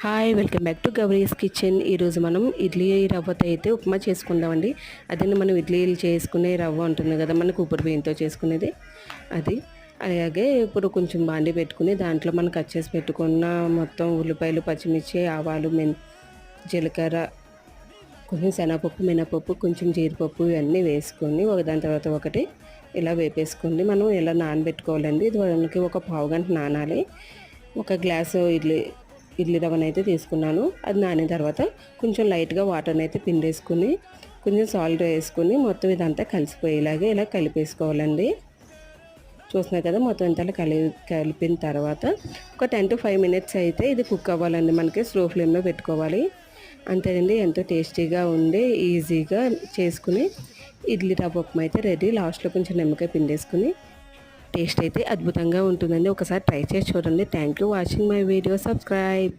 Hi, welcome back to Gowri's kitchen. ఈరోజు మనం ఇడ్లీ రవ్వతో అయితే ఉప్మా చేసుకుందామండి. అదే మనం ఇడ్లీలు చేసుకునే రవ్వ ఉంటుంది కదా, మనకు ఉప్పుడు బియ్యంతో చేసుకునేది అది. అలాగే ఇప్పుడు కొంచెం బాండి పెట్టుకుని దాంట్లో మనం కట్ చేసి పెట్టుకున్న మొత్తం ఉల్లిపాయలు, పచ్చిమిర్చి, ఆవాలు, జీలకర్ర, కొంచెం శనగపప్పు, మినపప్పు, కొంచెం జీడిపప్పు ఇవన్నీ వేసుకొని ఒకదాని తర్వాత ఒకటి ఇలా వేపేసుకోండి. మనం ఇలా నానబెట్టుకోవాలండి. ఇది మనకి ఒక పావు గంట నానాలి. ఒక గ్లాసు ఇడ్లీ రవ్వను అయితే తీసుకున్నాను. అది నానిన తర్వాత కొంచెం లైట్గా వాటర్ని అయితే పిండేసుకుని కొంచెం సాల్ట్ వేసుకుని మొత్తం ఇదంతా కలిసిపోయేలాగా ఇలా కలిపేసుకోవాలండి. చూస్తున్నారు కదా, మొత్తం ఇంత కలిపిన తర్వాత ఒక 10 to 5 minutes అయితే ఇది కుక్ అవ్వాలండి. మనకి స్లో ఫ్లేమ్లో పెట్టుకోవాలి. అంతేనండి, ఎంతో టేస్టీగా ఉండే ఈజీగా చేసుకుని ఇడ్లీ రవ్వ ఉప్మా అయితే రెడీ. లాస్ట్లో కొంచెం నిమ్మకాయ పిండేసుకుని టేస్ట్ అయితే అద్భుతంగా ఉంటుందండి. ఒకసారి ట్రై చేసి చూడండి. Thank you watching my video. Subscribe.